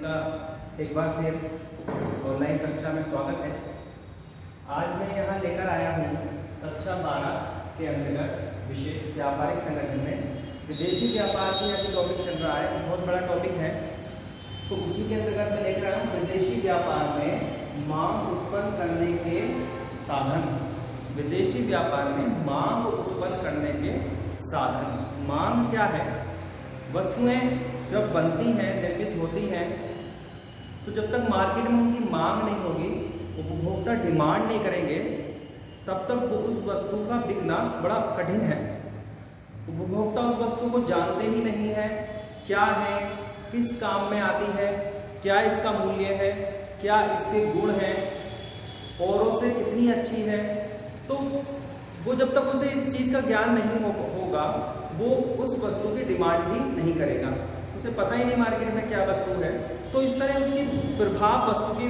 का एक बार फिर ऑनलाइन कक्षा में स्वागत है। आज मैं यहाँ लेकर आया हूँ कक्षा 12 के अंतर्गत विषय व्यापारिक संगठन में विदेशी व्यापार की अभी टॉपिक चल रहा है, बहुत बड़ा टॉपिक है। तो उसी के अंतर्गत मैं लेकर आया हूँ विदेशी व्यापार में मांग उत्पन्न करने के साधन। विदेशी व्यापार में मांग उत्पन्न करने के साधन। मांग क्या है? वस्तुएं जब बनती हैं, निर्मित होती हैं, तो जब तक मार्केट में उनकी मांग नहीं होगी, उपभोक्ता डिमांड नहीं करेंगे, तब तक वो उस वस्तु का बिकना बड़ा कठिन है। उपभोक्ता उस वस्तु को जानते ही नहीं है, क्या है, किस काम में आती है, क्या इसका मूल्य है, क्या इसके गुण हैं, औरों से कितनी अच्छी है। तो वो जब तक उसे इस चीज़ का ज्ञान नहीं होगा, वो उस वस्तु की डिमांड भी नहीं करेगा। उसे पता ही नहीं मार्केट में क्या वस्तु है। तो इस तरह उसकी प्रभाव वस्तु की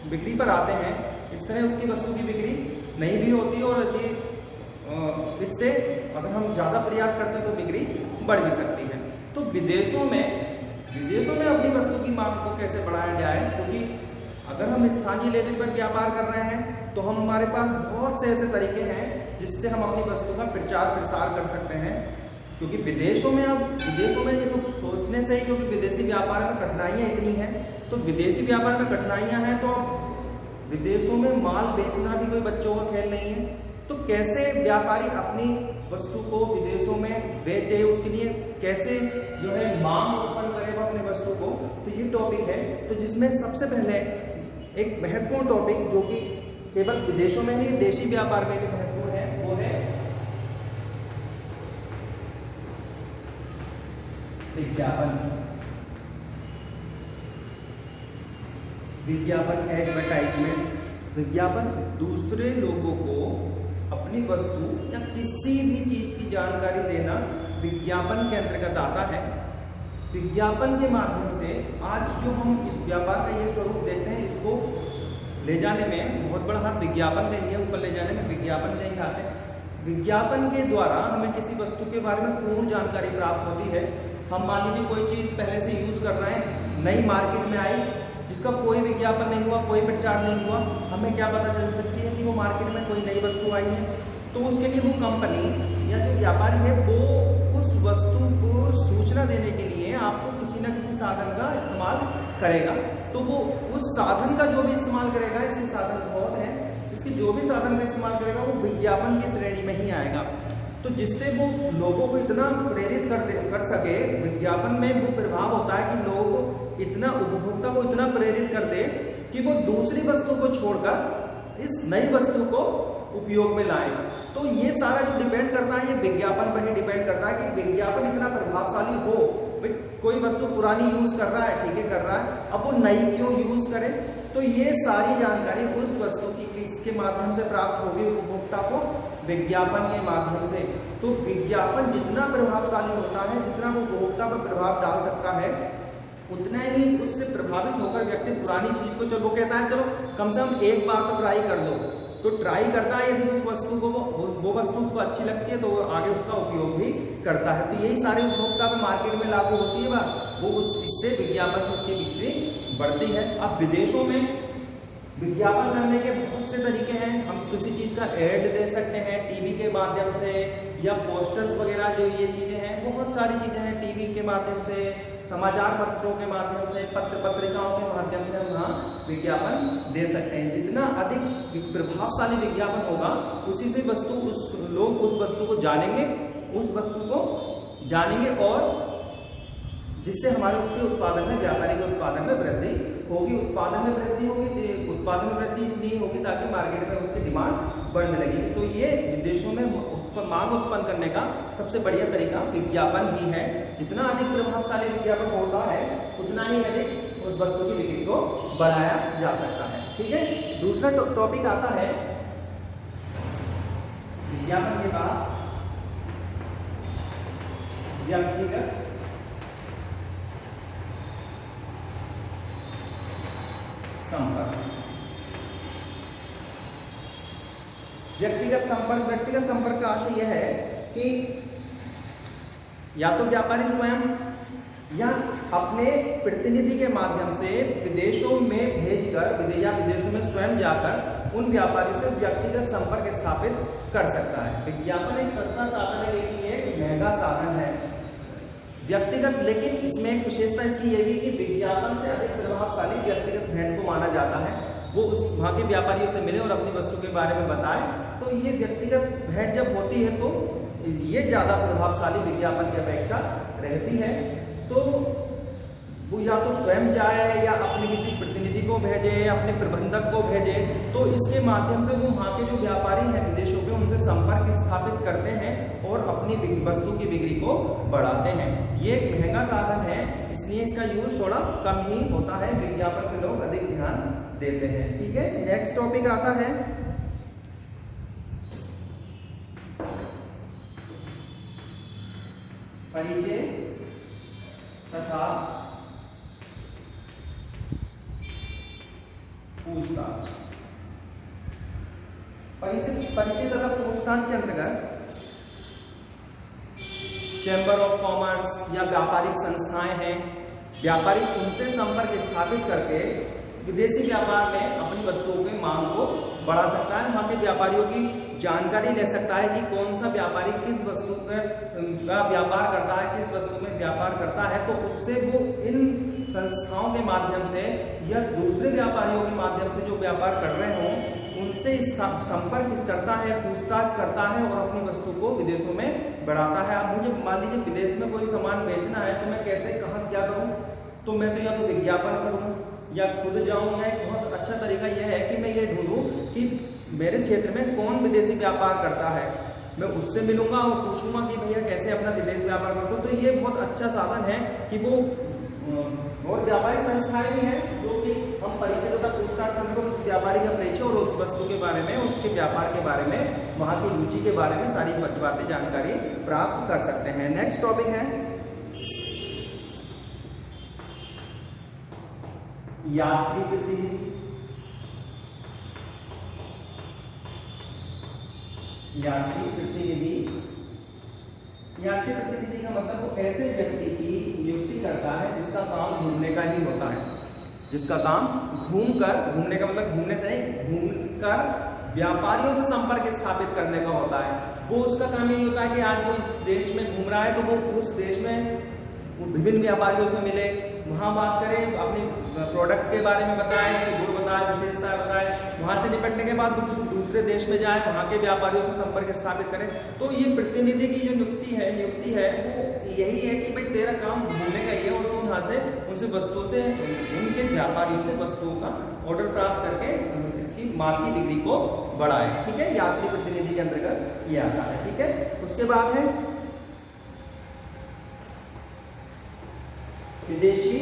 बिक्री पर आते हैं। इस तरह उसकी वस्तु की बिक्री नहीं भी होती और यदि इससे अगर हम ज़्यादा प्रयास करते हैं तो बिक्री बढ़ भी सकती है। तो विदेशों में अपनी वस्तु की मांग को कैसे बढ़ाया जाए, क्योंकि अगर हम स्थानीय लेवल पर व्यापार कर रहे हैं तो हमारे पास बहुत से ऐसे तरीके हैं जिससे हम अपनी वस्तु का प्रचार प्रसार कर सकते हैं। क्योंकि विदेशों में ये तो सोचने से ही, क्योंकि विदेशी व्यापार में कठिनाइयाँ इतनी हैं, तो विदेशी व्यापार में कठिनाइयाँ हैं तो विदेशों में माल बेचना भी कोई बच्चों का खेल नहीं है। तो कैसे व्यापारी अपनी वस्तु को विदेशों में बेचे, उसके लिए कैसे जो है मांग उत्पन्न करे वो अपनी वस्तु को, तो ये टॉपिक है। तो जिसमें सबसे पहले एक महत्वपूर्ण टॉपिक जो कि केवल विदेशों में नहीं, देशी व्यापार में भी महत्वपूर्ण है, वो है विज्ञापन एडवर्टाइजमेंट। विज्ञापन दूसरे लोगों को अपनी वस्तु या किसी भी चीज की जानकारी देना विज्ञापन के अंतर्गत आता है। विज्ञापन के माध्यम से आज जो हम इस व्यापार का ये स्वरूप देखते हैं, इसको ले जाने में बहुत बड़ा हाथ विज्ञापन का ही है। ऊपर ले जाने में विज्ञापन का ही हाथ है। विज्ञापन के द्वारा हमें किसी वस्तु के बारे में पूर्ण जानकारी प्राप्त होती है। हम मान लीजिए कोई चीज़ पहले से यूज़ कर रहे हैं, नई मार्केट में आई, जिसका कोई विज्ञापन नहीं हुआ, कोई प्रचार नहीं हुआ, हमें क्या पता चल सकती है कि वो मार्केट में कोई नई वस्तु आई है। तो उसके लिए वो कंपनी या जो व्यापारी है वो उस वस्तु को सूचना देने के लिए आपको किसी न किसी साधन का इस्तेमाल करेगा। तो वो उस साधन का जो भी इस्तेमाल करेगा, इसके साधन बहुत हैं, इसके जो भी साधन का इस्तेमाल करेगा वो विज्ञापन की श्रेणी में ही आएगा। तो जिससे वो लोगों को इतना प्रेरित कर सके, विज्ञापन में वो प्रभाव होता है कि लोग इतना, उपभोक्ता को इतना प्रेरित कर दे कि वो दूसरी वस्तु को छोड़कर इस नई वस्तु को उपयोग में लाए। तो ये सारा जो डिपेंड करता है, ये विज्ञापन पर ही डिपेंड करता है कि विज्ञापन इतना प्रभावशाली हो। भाई कोई वस्तु पुरानी यूज कर रहा है, ठीक है कर रहा है, अब वो नई क्यों यूज करे। तो ये सारी जानकारी उस वस्तु की किसके माध्यम से प्राप्त होगी उपभोक्ता को? विज्ञापन के माध्यम से। तो विज्ञापन जितना प्रभावशाली होता है, जितना वो उपभोक्ता पर प्रभाव डाल सकता है, उतना ही उससे प्रभावित होकर व्यक्ति पुरानी चीज को, चलो वो कहता है चलो कम से कम एक बार तो ट्राई कर लो, तो ट्राई करता है। यदि उस वस्तु को वो वस्तु उसको अच्छी लगती है तो वो आगे उसका उपयोग भी करता है। तो यही सारे उपभोक्ता में मार्केट में लागू होती है बात, वो इससे विज्ञापन से उसकी बिक्री बढ़ती है। अब विदेशों में विज्ञापन करने के बहुत से तरीके हैं। हम किसी चीज़ का एड दे सकते हैं टीवी के माध्यम से, या पोस्टर्स वगैरह, जो ये चीज़ें हैं, बहुत सारी चीज़ें हैं। टीवी के माध्यम से, समाचार पत्रों के माध्यम से, पत्रिकाओं के माध्यम से हम वहाँ विज्ञापन दे सकते हैं। जितना अधिक प्रभावशाली विज्ञापन होगा, उसी से लोग उस वस्तु को जानेंगे और जिससे हमारे उसके उत्पादन में, व्यापारी के उत्पादन में वृद्धि होगी। उत्पादन में वृद्धि होगी तो उत्पादन में वृद्धि इसलिए होगी ताकि मार्केट में उसकी डिमांड बढ़ने लगेगी। तो ये विदेशों में मांग उत्पन्न करने का सबसे बढ़िया तरीका विज्ञापन ही है। जितना अधिक प्रभावशाली विज्ञापन होता है, उतना ही अधिक उस वस्तु की बिक्री को बढ़ाया जा सकता है। ठीक है। दूसरा टॉपिक आता है विज्ञापन के बाद व्यक्तिगत संपर्क। व्यक्तिगत संपर्क का आशय यह है कि या तो व्यापारी स्वयं या अपने प्रतिनिधि के माध्यम से विदेशों में भेजकर या विदेशों में स्वयं जाकर उन व्यापारियों से व्यक्तिगत संपर्क स्थापित कर सकता है। विज्ञापन एक सस्ता साधन है लेकिन ये एक महंगा साधन है व्यक्तिगत, लेकिन इसमें एक विशेषता इसकी ये भी कि विज्ञापन से अधिक प्रभावशाली व्यक्तिगत भेंट को माना जाता है। वो उस वहाँ के व्यापारियों से मिले और अपनी वस्तु के बारे में बताए, तो ये व्यक्तिगत भेंट जब होती है तो ये ज़्यादा प्रभावशाली विज्ञापन की अपेक्षा रहती है। तो वो या तो स्वयं जाए या अपने किसी प्रतिनिधि को भेजे या अपने प्रबंधक को भेजे, तो इसके माध्यम से वो वहाँ के जो व्यापारी हैं विदेशों के उनसे संपर्क स्थापित करते हैं और अपनी वस्तु की बिक्री को बढ़ाते हैं। ये एक महंगा साधन है, इसलिए इसका यूज थोड़ा कम ही होता है, विज्ञापन पे लोग अधिक ध्यान देते हैं। ठीक है, नेक्स्ट टॉपिक आता है परिचय तथा पूछताछ। परिचय तथा पूछताछ के अंतर्गत चैम्बर ऑफ कॉमर्स या व्यापारिक संस्थाएं हैं, व्यापारी उनसे संपर्क स्थापित करके विदेशी व्यापार में अपनी वस्तुओं की मांग को बढ़ा सकता है। वहाँ के व्यापारियों की जानकारी ले सकता है कि कौन सा व्यापारी किस वस्तु का व्यापार करता है, किस वस्तु में व्यापार करता है, तो उससे वो इन संस्थाओं के माध्यम से या दूसरे व्यापारियों के माध्यम से जो व्यापार कर रहे हों उनसे संपर्क करता है, पूछताछ करता है और अपनी वस्तु को विदेशों में बढ़ाता है। अब मुझे मान लीजिए विदेश में कोई सामान बेचना है तो मैं कैसे कहाँ क्या करूँ, तो मैं तो या तो विज्ञापन करूँ या खुद जाऊँ, या एक बहुत अच्छा तरीका यह है कि मैं ये ढूंढूं कि मेरे क्षेत्र में कौन विदेशी व्यापार करता है, मैं उससे मिलूंगा और पूछूंगा कि भैया कैसे अपना विदेश व्यापार करता हूँ। तो ये बहुत अच्छा साधन है कि वो और व्यापारिक संस्थाएं भी हैं जो कि हम परिचय तथा पूछताछ करने को उस व्यापारी का परिचय और उस वस्तु के बारे में, उसके व्यापार के बारे में, वहाँ की रुचि के बारे में सारी बातें जानकारी प्राप्त कर सकते हैं। नेक्स्ट टॉपिक है यात्री प्रतिनिधि। यात्री प्रतिनिधि का मतलब वो ऐसे व्यक्ति की नियुक्ति करता है जिसका काम घूमने का ही होता है, जिसका काम घूमने का मतलब घूमने से नहीं, घूमकर व्यापारियों से संपर्क स्थापित करने का होता है। वो उसका काम यही होता है कि आज वो इस देश में घूम रहा है तो वो उस देश में विभिन्न व्यापारियों से मिले, वहाँ बात करें, अपने प्रोडक्ट के बारे में बताएं, गुण बताएं, विशेषताएं बताएं, वहाँ से निपटने के बाद वो किसी दूसरे देश में जाए, वहाँ के व्यापारियों से संपर्क स्थापित करें। तो ये प्रतिनिधि की जो नियुक्ति है वो यही है कि भाई तेरा काम घूमने का ही है और तुम यहाँ से उनसे वस्तुओं से, उनके व्यापारियों से वस्तुओं का ऑर्डर प्राप्त करके इसकी माल की बिक्री को बढ़ाए। ठीक है, यात्री प्रतिनिधि के अंतर्गत ये आता है। ठीक है, उसके बाद है विदेशी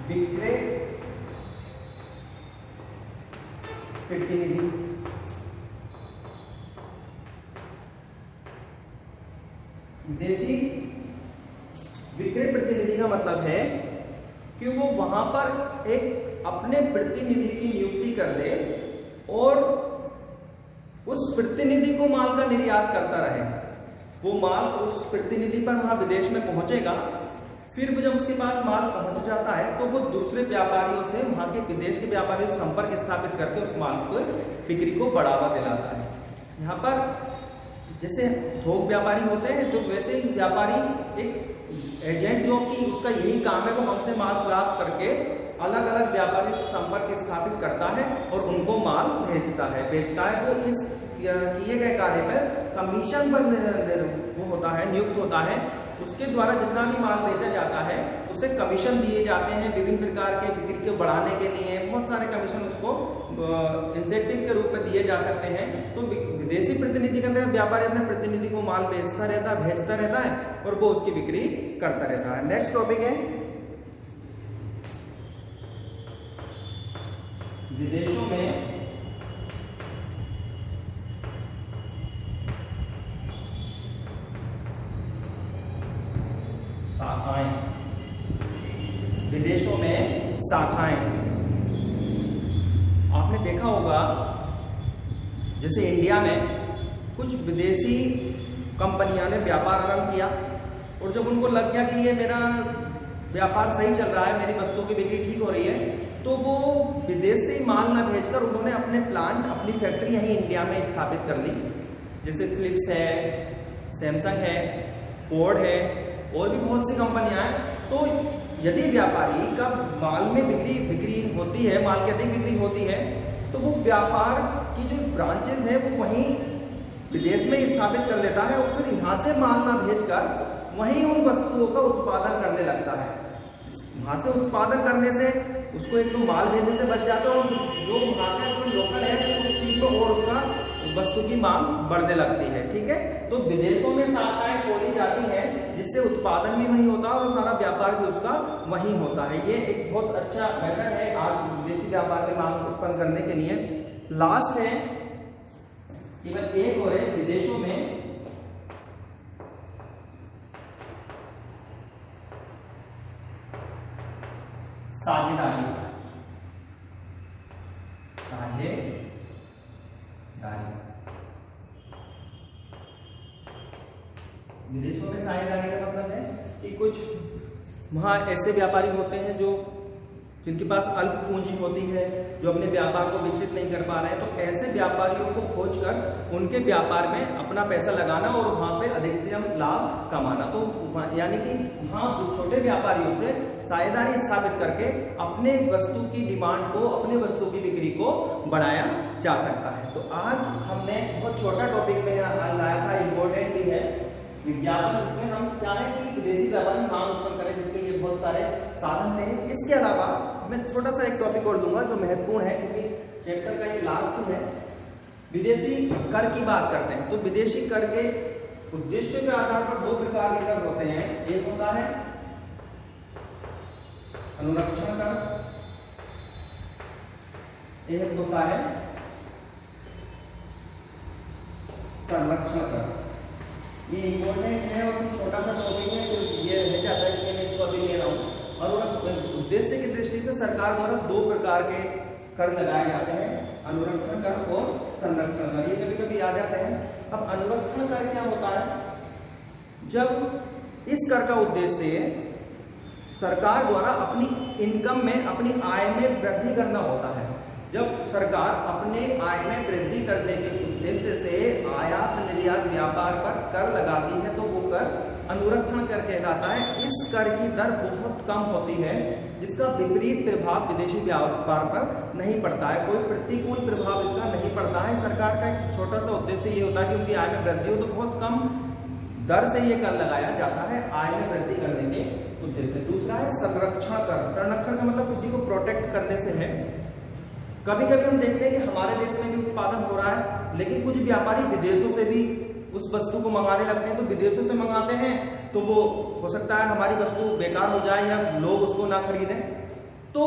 विक्रय प्रतिनिधि। विदेशी विक्रय प्रतिनिधि का मतलब है कि वो वहां पर एक अपने प्रतिनिधि की नियुक्ति कर दे और उस प्रतिनिधि को माल का निर्यात करता रहे। वो माल उस प्रतिनिधि पर वहां विदेश में पहुंचेगा, फिर जब उसके पास माल पहुंच जाता है तो वो दूसरे व्यापारियों से, वहां के विदेश के व्यापारियों से संपर्क स्थापित करके उस माल को बिक्री को बढ़ावा दिलाता है। यहाँ पर जैसे थोक व्यापारी होते हैं तो वैसे ही व्यापारी एक एजेंट जो कि उसका यही काम है, वो हमसे माल प्राप्त करके अलग अलग व्यापारियों से संपर्क स्थापित करता है और उनको माल बेचता है। वो इस किए गए कार्य पर कमीशन पर वो होता है, नियुक्त होता है। उसके द्वारा जितना भी माल बेचा जाता है उसे कमीशन दिए जाते हैं विभिन्न प्रकार के बिक्री को बढ़ाने के लिए। बहुत सारे कमीशन उसको इंसेंटिव के रूप में दिए जा सकते हैं। तो विदेशी प्रतिनिधि के अंदर व्यापारी अपने प्रतिनिधि को माल बेचता रहता है, भेजता रहता है और वो उसकी बिक्री करता रहता है। नेक्स्ट टॉपिक है विदेशों में शाखाएं। विदेशों में शाखाएं आपने देखा होगा, जैसे इंडिया में कुछ विदेशी कंपनियां ने व्यापार आरंभ किया और जब उनको लग गया कि ये मेरा व्यापार सही चल रहा है, मेरी वस्तुओं की बिक्री ठीक हो रही है, तो वो विदेश से ही माल ना भेजकर उन्होंने अपने प्लांट, अपनी फैक्ट्री यहीं इंडिया में स्थापित कर ली। जैसे फिलिप्स है, सैमसंग है, फोर्ड है और भी बहुत सी कंपनियां हैं। तो यदि व्यापारी का माल में बिक्री होती है, माल की अधिक बिक्री होती है, तो वो व्यापार की जो ब्रांचेज है वो वहीं विदेश में स्थापित कर लेता है और फिर यहाँ से माल ना भेजकर वहीं उन वस्तुओं का उत्पादन करने लगता है। वहाँ से उत्पादन करने से उसको एक तो माल भेजने से बच जाता है और जो वहाँ का जो लोकल है उस चीज़ को और उसका वस्तु की मांग बढ़ने लगती है। ठीक है, तो विदेशों में शाखाएं खोली जाती हैं जिससे उत्पादन भी वहीं होता है और सारा व्यापार भी उसका वहीं होता है। ये एक बहुत अच्छा मेथड है आज विदेशी व्यापार में मांग उत्पन्न करने के लिए। लास्ट है केवल एक और है, विदेशों में साझेदारी। विदेशों में साझेदारी का मतलब है कि कुछ वहाँ ऐसे व्यापारी होते हैं जो जिनके पास अल्प पूंजी होती है, जो अपने व्यापार को विकसित नहीं कर पा रहे हैं, तो ऐसे व्यापारियों को खोजकर उनके व्यापार में अपना पैसा लगाना और वहाँ पे अधिकतम लाभ कमाना। तो यानी कि वहाँ छोटे व्यापारियों से साझेदारी स्थापित करके अपने वस्तु की डिमांड को, अपने वस्तु की बिक्री को बढ़ाया जा सकता है। तो आज हमने बहुत छोटा टॉपिक में लाया था, इम्पोर्टेंट भी है, विज्ञापन, जिसमें हम क्या है कि विदेशी व्यापार में मांग उत्पन्न करें, जिसके लिए बहुत सारे साधन थे। इसके अलावा मैं छोटा सा एक टॉपिक और दूंगा जो महत्वपूर्ण है, क्योंकि चैप्टर का ये लास्ट है। विदेशी कर की बात करते हैं तो विदेशी कर के उद्देश्य के आधार पर दो प्रकार के कर होते हैं। एक होता है अनुरक्षण कर, एक होता है संरक्षण कर। ये इम्पोर्टेंट है और छोटा सा टॉपिक है, तो ये रह जाता है, इसलिए मैं इसको अभी ले रहा हूँ। और उद्देश्य की दृष्टि से सरकार द्वारा दो प्रकार के कर लगाए जाते हैं, अनुरक्षण कर और संरक्षण कर। ये कभी कभी आ जाते हैं। अब अनुरक्षण कर क्या होता है? जब इस कर का उद्देश्य सरकार द्वारा अपनी इनकम में, अपनी आय में वृद्धि करना होता है। जब सरकार अपने आय में वृद्धि करने के उद्देश्य से आयात निर्यात व्यापार पर कर लगाती है तो वो कर अनुरक्षण कर कहलाता है। इस कर की दर बहुत कम होती है, जिसका विपरीत प्रभाव विदेशी व्यापार पर नहीं पड़ता है, कोई प्रतिकूल प्रभाव इसका नहीं पड़ता है। सरकार का एक छोटा सा उद्देश्य ये होता है कि उनकी आय में वृद्धि हो, तो बहुत कम दर से ये कर लगाया जाता है आय में वृद्धि करने के उद्देश्य। दूसरा है संरक्षण कर। संरक्षण का मतलब किसी को प्रोटेक्ट करने से है। कभी कभी हम देखते हैं कि हमारे देश में भी उत्पादन हो रहा है, लेकिन कुछ व्यापारी विदेशों से भी उस वस्तु को मंगाने लगते हैं। तो विदेशों से मंगाते हैं तो वो हो सकता है हमारी वस्तु बेकार हो जाए या लोग उसको ना खरीदें। तो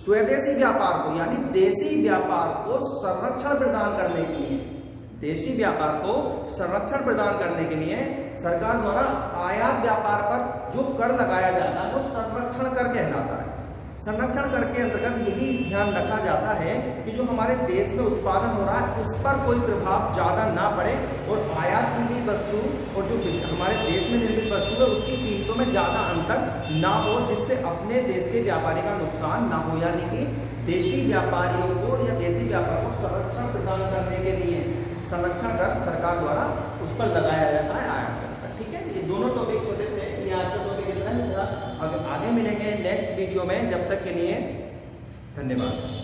स्वदेशी व्यापार को, यानी देशी व्यापार को संरक्षण प्रदान करने के लिए, देशी व्यापार को संरक्षण प्रदान करने के लिए सरकार द्वारा आयात व्यापार पर जो कर लगाया जाता है वो संरक्षण कर कहलाता है। संरक्षण कर के अंतर्गत यही ध्यान रखा जाता है कि जो हमारे देश में उत्पादन हो रहा है उस पर कोई प्रभाव ज़्यादा ना पड़े और आयात की गई वस्तु और जो हमारे देश में निर्मित वस्तु है उसकी कीमतों में ज़्यादा अंतर ना हो, जिससे अपने देश के व्यापारी का नुकसान ना हो। यानी कि देशी व्यापारियों को या देशी व्यापार को संरक्षण प्रदान करने के लिए संरक्षण कर सरकार द्वारा उस पर लगाया जाता है आयात कर। ठीक है, ये दोनों टॉपिक होते थे। ये आज का टॉपिक इतना ही था। अगर आगे मिलेंगे नेक्स्ट वीडियो में, जब तक के लिए धन्यवाद।